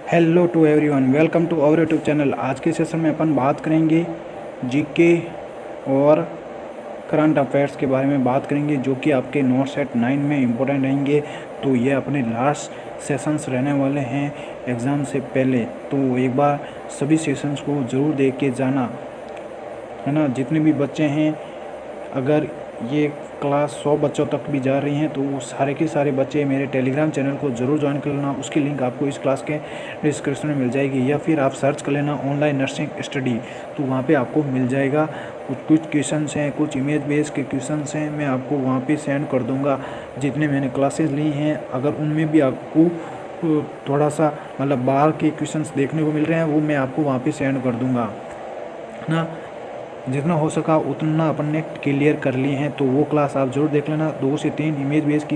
Hello to everyone, welcome to our YouTube channel. आज के session में अपन बात करेंगे जीके और करंट अफेयर्स के बारे में बात करेंगे, जो कि आपके नोट सेट 9 में इम्पोर्टेंट रहेंगे। तो ये अपने लास्ट सेशंस रहने वाले हैं एग्ज़ाम से पहले, तो एक बार सभी सेशंस को ज़रूर देख के जाना, है ना। जितने भी बच्चे हैं, अगर ये क्लास 100 बच्चों तक भी जा रही हैं तो वो सारे के सारे बच्चे मेरे टेलीग्राम चैनल को ज़रूर ज्वाइन कर लेना। उसकी लिंक आपको इस क्लास के डिस्क्रिप्शन में मिल जाएगी, या फिर आप सर्च कर लेना ऑनलाइन नर्सिंग स्टडी, तो वहाँ पे आपको मिल जाएगा। कुछ क्वेश्चंस हैं, कुछ इमेज बेस्ड के क्वेश्चंस हैं, मैं आपको वहाँ पे सेंड कर दूँगा। जितने मैंने क्लासेस ली हैं, अगर उनमें भी आपको थोड़ा सा मतलब बाहर के क्वेश्चंस देखने को मिल रहे हैं, वो मैं आपको वहाँ पे सेंड कर दूँगा ना। जितना हो सका उतना अपन ने क्लियर कर लिए हैं, तो वो क्लास आप जरूर देख लेना। 2 से 3 इमेज बेस की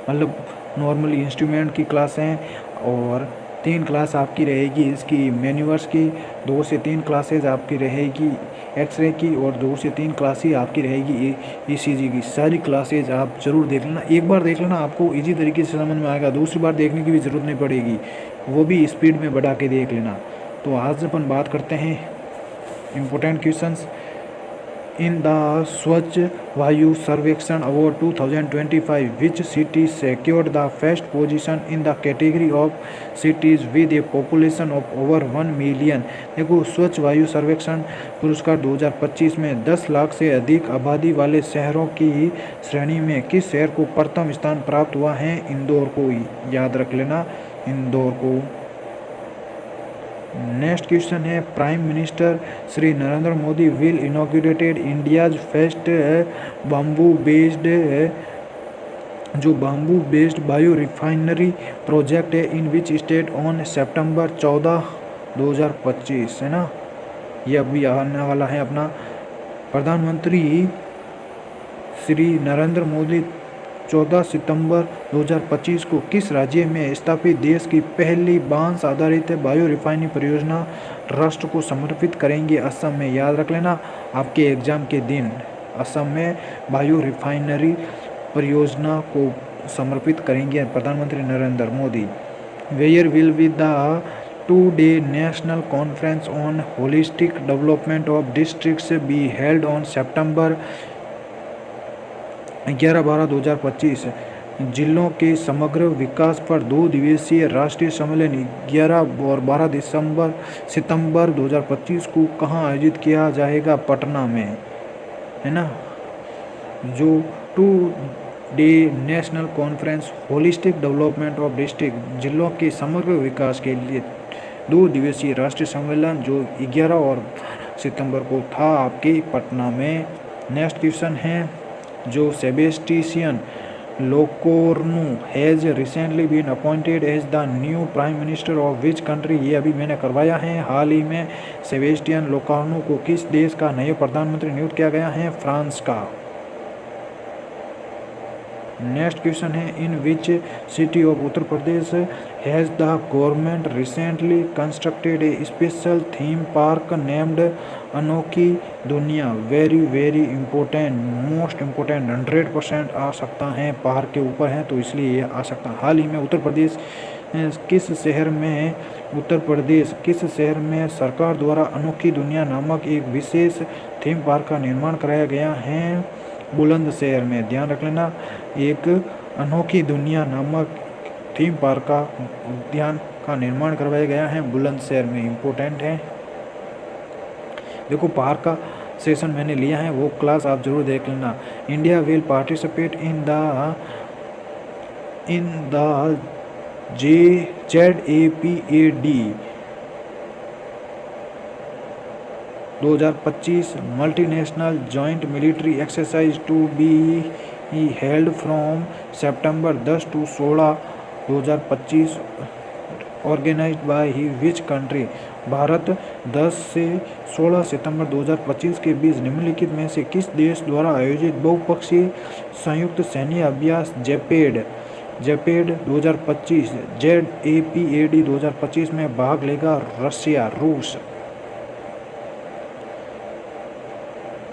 मतलब नॉर्मल इंस्ट्रूमेंट की क्लास हैं, और 3 क्लास आपकी रहेगी इसकी मैन्यूअर्स की, 2 से 3 क्लासेज आपकी रहेगी एक्सरे की, और 2 से 3 क्लासेज आपकी रहेगी ईसीजी की। सारी क्लासेज आप ज़रूर देख लेना। एक बार देख लेना, आपको इजी तरीके से समझ में आएगा, दूसरी बार देखने की भी ज़रूरत नहीं पड़ेगी, वो भी स्पीड में बढ़ा के देख लेना। तो आज अपन बात करते हैं important questions. In the Swachh Vayu Sarvekshan Award 2025, which city secured the first position in the category of cities with a population of over 1 million? देखो, स्वच्छ वायु सर्वेक्षण पुरस्कार 2025 में 10 लाख से अधिक आबादी वाले शहरों की श्रेणी में किस शहर को प्रथम स्थान प्राप्त हुआ है? इंदौर को याद रख लेना, इंदौर को। नेक्स्ट क्वेश्चन है, prime minister Shri Narendra Modi will inaugurated India's first bamboo based bio refinery project है इन विच स्टेट ऑन सितंबर 14, 2025, है ना। ये अभी आने वाला है अपना। प्रधानमंत्री श्री नरेंद्र मोदी 14 सितंबर 2025 को किस राज्य में स्थापित देश की पहली बांस आधारित बायो रिफाइनरी परियोजना राष्ट्र को समर्पित करेंगे? असम में। याद रख लेना, आपके एग्जाम के दिन असम में बायो रिफाइनरी परियोजना को समर्पित करेंगे प्रधानमंत्री Narendra Modi. Where will be the 2-day national conference on holistic development of districts be held on सितंबर 11-12-2025। जिलों के समग्र विकास पर 2 दिवसीय राष्ट्रीय सम्मेलन 11 और 12 सितंबर 2025 को कहाँ आयोजित किया जाएगा? पटना में, है ना। जो 2-day national conference holistic development of district, जिलों के समग्र विकास के लिए 2 दिवसीय राष्ट्रीय सम्मेलन जो 11 और सितंबर को था आपके पटना में। नेक्स्ट क्वेश्चन है, जो Sebastian Lecornu has recently been appointed as the new prime minister of which country? ये अभी मैंने करवाया है हाल ही में। सेबेस्टियन लोकोर्नो को किस देश का नया प्रधानमंत्री नियुक्त किया गया है? फ्रांस का। नेक्स्ट क्वेश्चन है, in which city of Uttar Pradesh has the government recently constructed a special theme park named Anokhi Duniya? Very very important, most important, 100% आ सकता है, पार्क के ऊपर है तो इसलिए ये आ सकता है। हाल ही में उत्तर प्रदेश किस शहर में सरकार द्वारा अनोखी दुनिया नामक एक विशेष थीम पार्क का निर्माण कराया गया है? बुलंदशहर में। ध्यान रख लेना, एक अनोखी दुनिया नामक थीम पार्क का उद्यान का निर्माण करवाया गया है बुलंदशहर में। इम्पोर्टेंट है। देखो, पार्क का सेशन मैंने लिया है, वो क्लास आप जरूर देख लेना। India will participate in the ZAPAD 2025 multinational joint military exercise to be held from सितंबर 10 to 16, 2025 organised by which country? Bharat 10 से 16 सितंबर 2025 के बीच निम्नलिखित में से किस देश द्वारा आयोजित बहुपक्षीय संयुक्त सैन्य अभ्यास जेपेड 2025 ZAPAD 2025 में भाग लेगा? रशिया, रूस।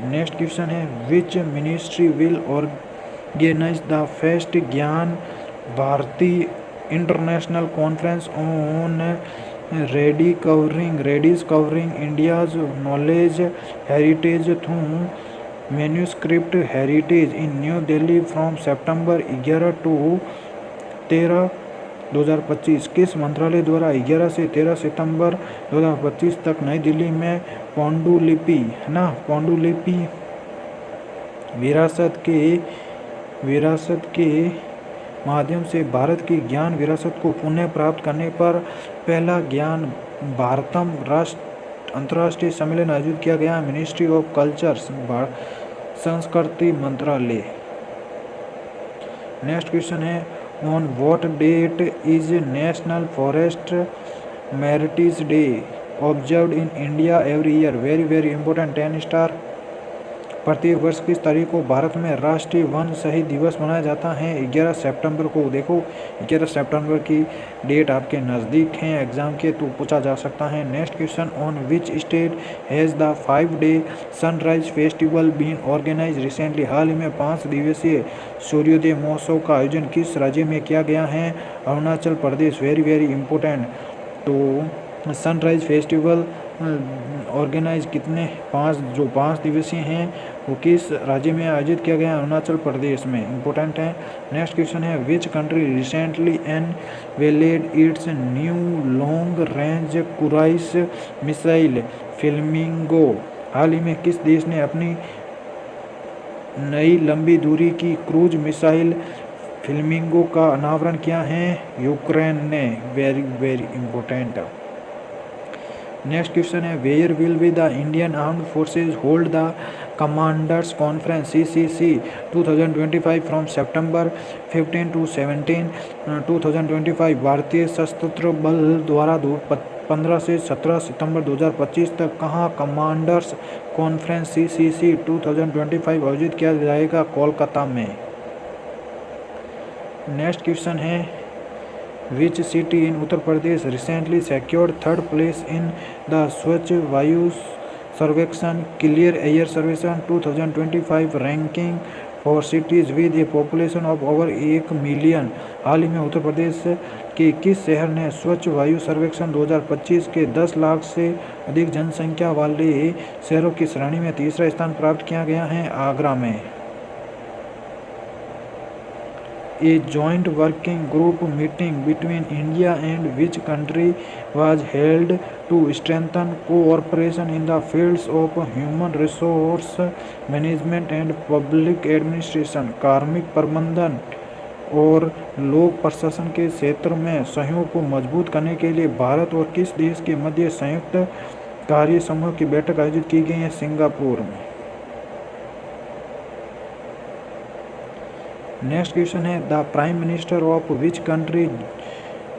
नेक्स्ट क्वेश्चन है, which ministry will organize the first Gyan Bharati international conference on rediscovering India's knowledge heritage through manuscript heritage in New Delhi from September 11 to 13 2025। किस मंत्रालय द्वारा 11 से 13 सितंबर 2025 तक नई दिल्ली में पांडुलिपि विरासत के माध्यम से भारत की ज्ञान विरासत को पुनः प्राप्त करने पर पहला ज्ञान भारतम अंतर्राष्ट्रीय सम्मेलन आयोजित किया गया। मिनिस्ट्री ऑफ कल्चर संस्कृति मंत्रालय। Next question is on what date is national forest heritage day observed in India every year. Very very important 10 star. प्रत्येक वर्ष किस तारीख को भारत में राष्ट्रीय वन शहीद दिवस मनाया जाता है? 11 सितंबर को। देखो 11 सितंबर की डेट आपके नज़दीक हैं एग्जाम के, तो पूछा जा सकता है। Next question on which state has the 5-day sunrise festival been organize recently. हाल ही में 5 दिवसीय सूर्योदय महोत्सव का आयोजन किस राज्य में किया गया है? Arunachal Pradesh. Very very important. तो सनराइज फेस्टिवल ऑर्गेनाइज जो 5 दिवसीय हैं वो किस राज्य में आयोजित किया गया? अरुणाचल प्रदेश में। इंपॉर्टेंट है। नेक्स्ट क्वेश्चन है which country recently unveiled its new long range cruise missile Flamingo. हाल ही में किस देश ने अपनी नई लंबी दूरी की क्रूज मिसाइल फ्लेमिंगो का अनावरण किया है? यूक्रेन ने। Very very important. Next question है where will be the Indian armed forces hold the commanders conference CCC 2025 from September 15 to 17 2025। भारतीय सशस्त्र बल द्वारा 15 से 17 सितंबर 2025 तक कहाँ कमांडर्स कॉन्फ्रेंस CCC 2025 आयोजित किया जाएगा? कोलकाता में। नेक्स्ट क्वेश्चन है which city in Uttar Pradesh recently secured 3rd place in the Swachh Vayu Sarvekshan clear air Sarvekshan 2025 ranking for cities with a population of over 1 million. हाल ही में उत्तर प्रदेश के किस शहर ने स्वच्छ वायु सर्वेक्षण 2025 के 10 लाख से अधिक जनसंख्या वाले शहरों की श्रेणी में तीसरा स्थान प्राप्त किया गया है? आगरा में। A joint working group meeting between India and which country was held to strengthen cooperation in the fields of human resource management and public administration। कार्मिक प्रबंधन और लोक प्रशासन के क्षेत्र में सहयोग को मजबूत करने के लिए भारत और किस देश के मध्य संयुक्त कार्य समूह की बैठक आयोजित की गई है? सिंगापुर में। नेक्स्ट क्वेश्चन है the prime minister of which country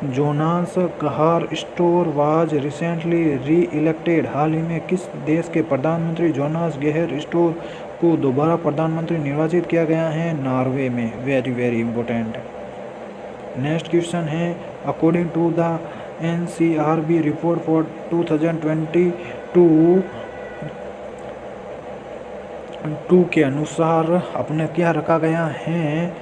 Jonas Gahr Store was recently reelected. हाल ही में किस देश के प्रधानमंत्री जोनास गहर स्टोर को दोबारा प्रधानमंत्री निर्वाचित किया गया है? नॉर्वे में। Very very important. Next question है according to the NCRB report for 2022 के अनुसार अपने क्या रखा गया है?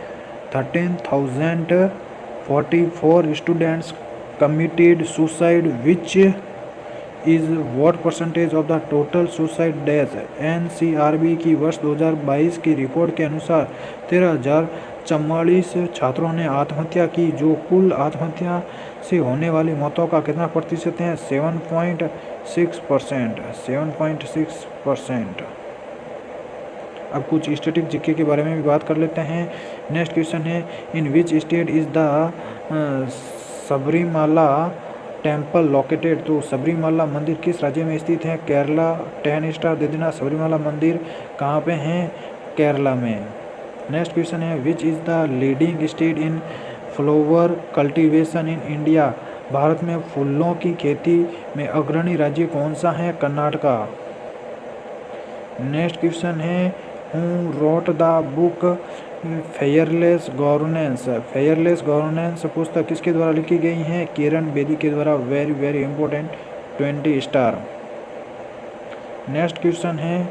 13,044 students committed suicide which is what percentage of the total suicide death. NCRB की वर्ष 2022 की रिपोर्ट के अनुसार 13,044 छात्रों ने आत्महत्या की, जो कुल आत्महत्या से होने वाली मौतों का कितना प्रतिशत है? 7.6%। 7.6%। अब कुछ स्टैटिक जीके के बारे में भी बात कर लेते हैं। नेक्स्ट क्वेश्चन है in which state is the Sabarimala temple located. तो सबरीमाला मंदिर किस राज्य में स्थित है? केरला। 10 स्टार दे देना। सबरीमाला मंदिर कहाँ पे हैं? केरला में। नेक्स्ट क्वेश्चन है which is the leading state in flower cultivation in India. Bharat में फूलों की खेती में अग्रणी राज्य कौन सा है? कर्नाटका। नेक्स्ट क्वेश्चन है who wrote the book fearless governance. Fearless governance पुस्तक किसके द्वारा लिखी गई है? किरण बेदी के द्वारा। Very very important. 20 star. Next question है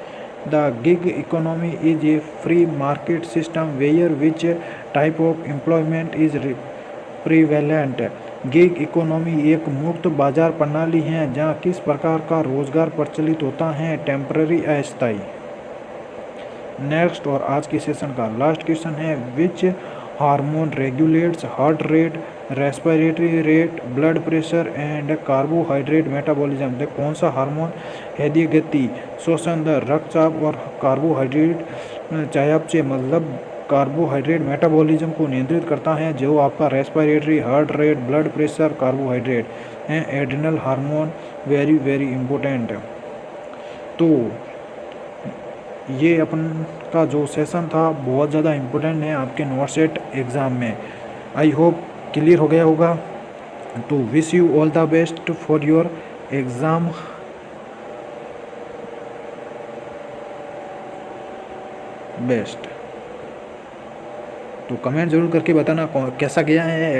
the gig economy is a free market system where which type of employment is prevalent. Gig economy एक मुक्त बाजार प्रणाली है जहां किस प्रकार का रोजगार प्रचलित होता है? टेम्पररी, अस्थायी। नेक्स्ट और आज के सेशन का लास्ट क्वेश्चन है, which hormone regulates heart rate, respiratory rate, blood pressure and carbohydrate metabolism? देखो कौन सा हार्मोन हृदय गति, श्वसन दर, रक्तचाप और कार्बोहाइड्रेट चयापचय मतलब कार्बोहाइड्रेट मेटाबॉलिज्म को नियंत्रित करता है? जो आपका respiratory, heart rate, blood pressure, carbohydrate हैं। Adrenal hormone very very important. तो ये अपन का जो सेशन था बहुत ज़्यादा इम्पोर्टेंट है आपके नॉर्थ सेट एग्ज़ाम में। आई होप क्लियर हो गया होगा। तो wish you all the best for your exam. Best. तो कमेंट ज़रूर करके बताना कैसा गया है